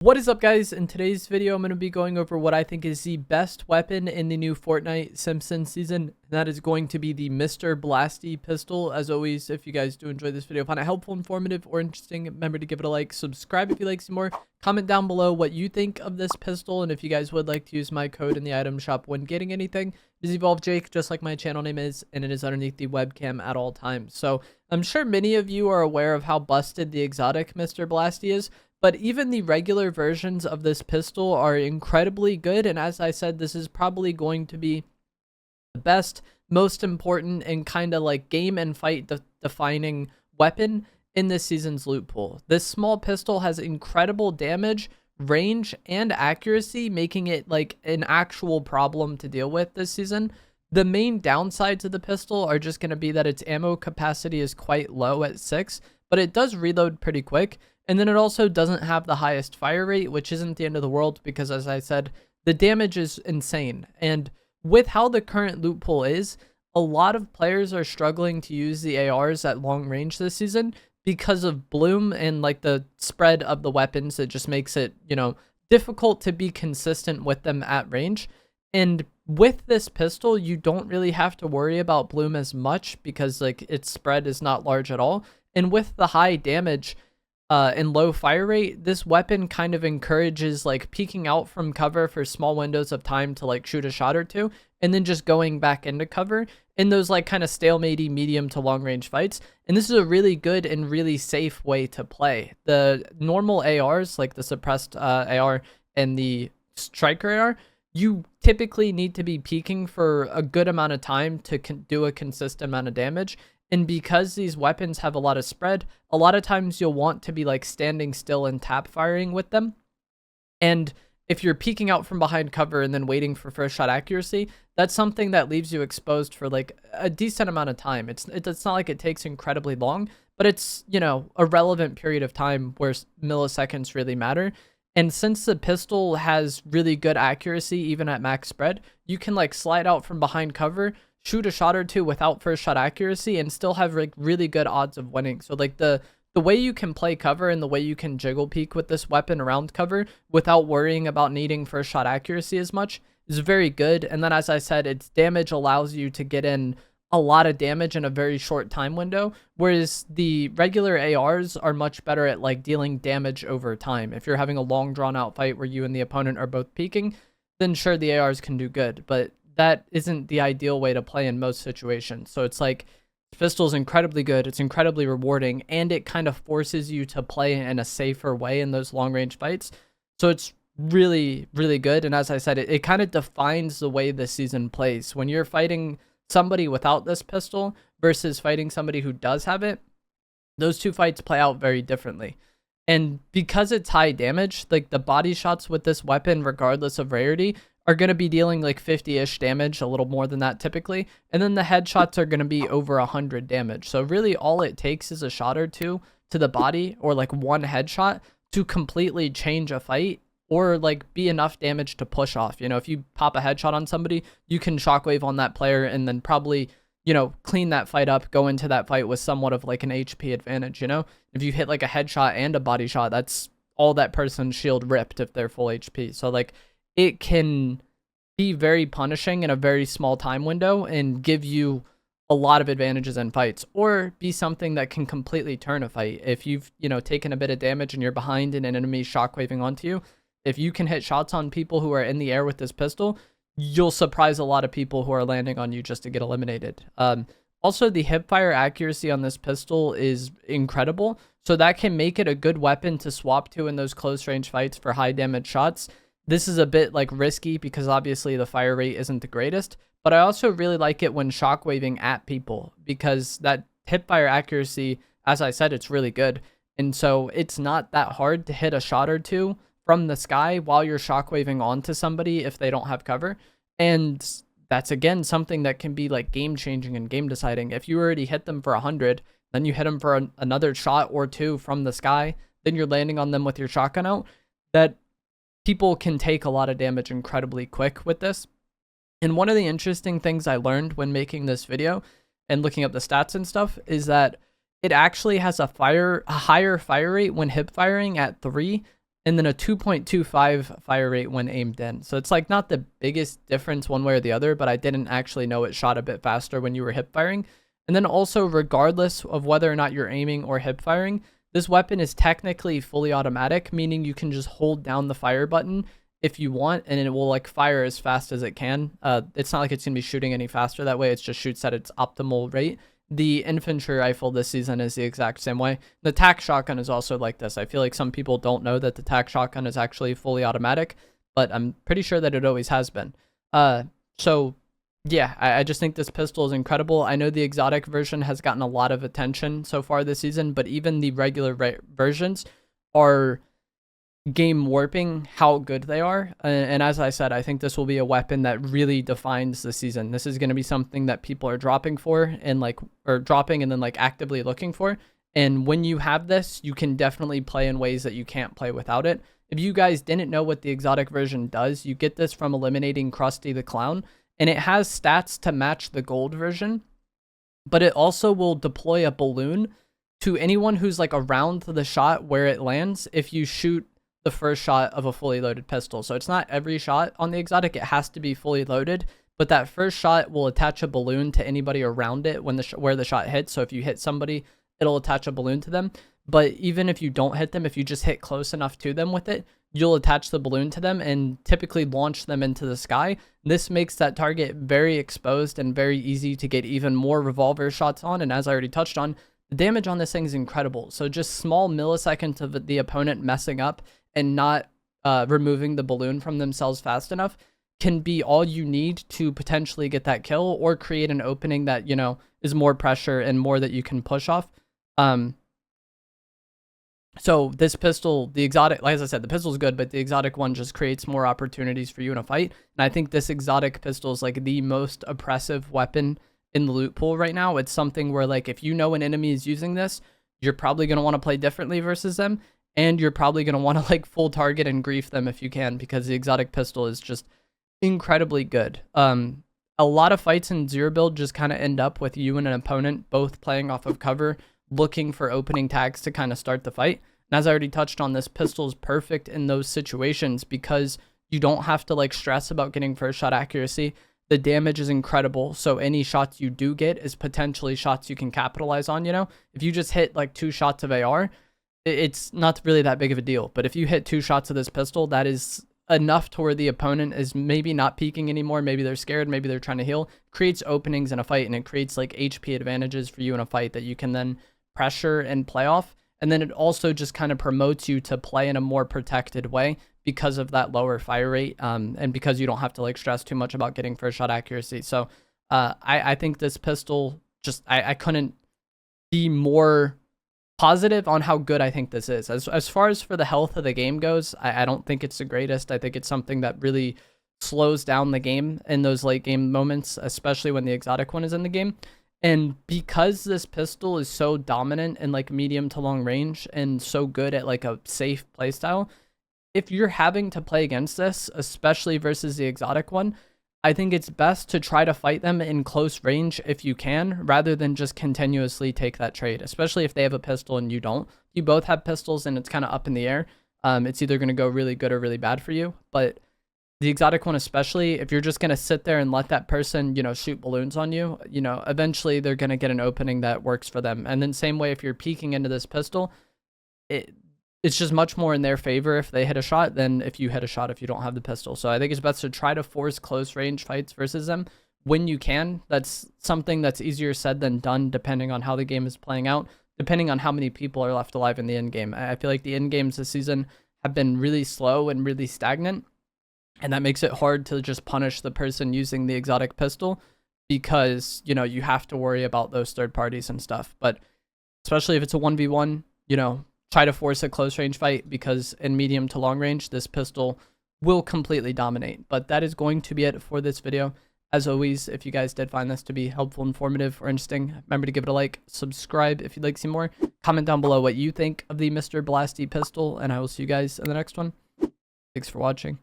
What is up, guys? In today's video, I'm going to be going over what I think is the best weapon in the new Fortnite Simpsons season. And that is going to be the Mr. Blasty Pistol. As always, if you guys do enjoy this video, find it helpful, informative, or interesting, remember to give it a like, subscribe if you like some more, comment down below what you think of this pistol, and if you guys would like to use my code in the item shop when getting anything. It is Evolve Jake, just like my channel name is, and it is underneath the webcam at all times. So I'm sure many of you are aware of how busted the exotic Mr. Blasty is. But even the regular versions of this pistol are incredibly good. And as I said, this is probably going to be the best, most important, and kind of like game and fight defining weapon in this season's loot pool. This small pistol has incredible damage, range, and accuracy, making it like an actual problem to deal with this season. The main downsides of the pistol are just going to be that its ammo capacity is quite low at 6, but it does reload pretty quick. And then it also doesn't have the highest fire rate, which isn't the end of the world because, as I said, the damage is insane. And with how the current loot pool is, a lot of players are struggling to use the ARs at long range this season because of bloom and like the spread of the weapons. It just makes it, difficult to be consistent with them at range. And with this pistol, you don't really have to worry about bloom as much because like its spread is not large at all. And with the high damage, and low fire rate, this weapon kind of encourages like peeking out from cover for small windows of time to like shoot a shot or two, and then just going back into cover in those like kind of stalemate medium to long range fights. And this is a really good and really safe way to play. The normal ARs, like the suppressed AR and the striker AR, you typically need to be peeking for a good amount of time to do a consistent amount of damage. And because these weapons have a lot of spread, a lot of times you'll want to be like standing still and tap firing with them. And if you're peeking out from behind cover and then waiting for first shot accuracy, that's something that leaves you exposed for like a decent amount of time. It's not like it takes incredibly long, but it's, a relevant period of time where milliseconds really matter. And since the pistol has really good accuracy, even at max spread, you can like slide out from behind cover, shoot a shot or two without first shot accuracy, and still have like really good odds of winning. So like the way you can play cover and the way you can jiggle peek with this weapon around cover without worrying about needing first shot accuracy as much is very good. And then, as I said, its damage allows you to get in a lot of damage in a very short time window, whereas the regular ARs are much better at like dealing damage over time. If you're having a long drawn out fight where you and the opponent are both peeking, then sure, the ARs can do good, but that isn't the ideal way to play in most situations. So it's like pistol is incredibly good, it's incredibly rewarding, and it kind of forces you to play in a safer way in those long range fights. So it's really, really good. And as I said, it kind of defines the way the season plays. When you're fighting somebody without this pistol versus fighting somebody who does have it, those two fights play out very differently. And because it's high damage, like the body shots with this weapon, regardless of rarity, are going to be dealing like 50-ish damage, a little more than that typically. And then the headshots are going to be over 100 damage. So really all it takes is a shot or two to the body, or like one headshot, to completely change a fight, or like be enough damage to push off. If you pop a headshot on somebody, you can shockwave on that player and then probably, clean that fight up, go into that fight with somewhat of like an HP advantage. If you hit like a headshot and a body shot, that's all that person's shield ripped if they're full HP. So like, it can be very punishing in a very small time window and give you a lot of advantages in fights, or be something that can completely turn a fight. If you've, taken a bit of damage and you're behind and an enemy shockwaving onto you, if you can hit shots on people who are in the air with this pistol, you'll surprise a lot of people who are landing on you just to get eliminated. Also, the hipfire accuracy on this pistol is incredible, so that can make it a good weapon to swap to in those close range fights for high damage shots. This is a bit like risky because obviously the fire rate isn't the greatest, but I also really like it when shockwaving at people because that hipfire accuracy, as I said, it's really good. And so it's not that hard to hit a shot or two from the sky while you're shockwaving onto somebody if they don't have cover. And that's again something that can be like game changing and game deciding. If you already hit them for 100, then you hit them for another shot or two from the sky, then you're landing on them with your shotgun out. That people can take a lot of damage incredibly quick with this. And one of the interesting things I learned when making this video and looking up the stats and stuff is that it actually has a higher fire rate when hip firing at 3 and then a 2.25 fire rate when aimed in. So it's like not the biggest difference one way or the other, but I didn't actually know it shot a bit faster when you were hip firing. And then also, regardless of whether or not you're aiming or hip firing, this weapon is technically fully automatic, meaning you can just hold down the fire button if you want, and it will like fire as fast as it can. It's not like it's gonna be shooting any faster that way. It just shoots at its optimal rate. The infantry rifle this season is the exact same way. The tac shotgun is also like this. I feel like some people don't know that the tac shotgun is actually fully automatic, but I'm pretty sure that it always has been. So yeah, I just think this pistol is incredible. I know the exotic version has gotten a lot of attention so far this season, but even the regular versions are game warping how good they are. And as I said, I think this will be a weapon that really defines the season. This is going to be something that people are dropping for and dropping and then like actively looking for. And when you have this, you can definitely play in ways that you can't play without it. If you guys didn't know what the exotic version does, you get this from eliminating Krusty the Clown, and it has stats to match the gold version, but it also will deploy a balloon to anyone who's like around the shot where it lands if you shoot the first shot of a fully loaded pistol. So it's not every shot on the exotic, it has to be fully loaded, but that first shot will attach a balloon to anybody around it when where the shot hits. So if you hit somebody, it'll attach a balloon to them. But even if you don't hit them, if you just hit close enough to them with it, you'll attach the balloon to them and typically launch them into the sky. This makes that target very exposed and very easy to get even more revolver shots on. And as I already touched on, the damage on this thing is incredible. So just small milliseconds of the opponent messing up and not removing the balloon from themselves fast enough can be all you need to potentially get that kill or create an opening that, you know, is more pressure and more that you can push off. So this pistol, the exotic, like as I said, the pistol is good, but the exotic one just creates more opportunities for you in a fight. And I think this exotic pistol is like the most oppressive weapon in the loot pool right now. It's something where like if you know an enemy is using this, you're probably going to want to play differently versus them. And you're probably going to want to like full target and grief them if you can, because the exotic pistol is just incredibly good. A lot of fights in zero build just kind of end up with you and an opponent both playing off of cover, looking for opening tags to kind of start the fight. And as I already touched on, this pistol is perfect in those situations because you don't have to like stress about getting first shot accuracy. The damage is incredible. So any shots you do get is potentially shots you can capitalize on. You know, if you just hit like 2 shots of AR, it's not really that big of a deal. But if you hit 2 shots of this pistol, that is enough to where the opponent is maybe not peeking anymore. Maybe they're scared. Maybe they're trying to heal. Creates openings in a fight, and it creates like HP advantages for you in a fight that you can then pressure and play off. And then it also just kind of promotes you to play in a more protected way because of that lower fire rate, and because you don't have to like stress too much about getting first shot accuracy. So I think this pistol just, I couldn't be more positive on how good I think this is. As far as for the health of the game goes, I don't think it's the greatest. I think it's something that really slows down the game in those late game moments, especially when the exotic one is in the game. And because this pistol is so dominant in like medium to long range and so good at like a safe playstyle, if you're having to play against this, especially versus the exotic one, I think it's best to try to fight them in close range if you can, rather than just continuously take that trade, especially if they have a pistol and you don't. You both have pistols and it's kind of up in the air. It's either going to go really good or really bad for you. But the exotic one, especially, if you're just going to sit there and let that person, you know, shoot balloons on you, you know, eventually they're going to get an opening that works for them. And then same way, if you're peeking into this pistol, it's just much more in their favor if they hit a shot than if you hit a shot if you don't have the pistol. So I think it's best to try to force close range fights versus them when you can. That's something that's easier said than done, depending on how the game is playing out, depending on how many people are left alive in the end game. I feel like the end games this season have been really slow and really stagnant, and that makes it hard to just punish the person using the exotic pistol because, you know, you have to worry about those third parties and stuff. But especially if it's a 1v1, you know, try to force a close range fight, because in medium to long range, this pistol will completely dominate. But that is going to be it for this video. As always, if you guys did find this to be helpful, informative, or interesting, remember to give it a like, subscribe if you'd like to see more, comment down below what you think of the Mr. Blasty pistol, and I will see you guys in the next one. Thanks for watching.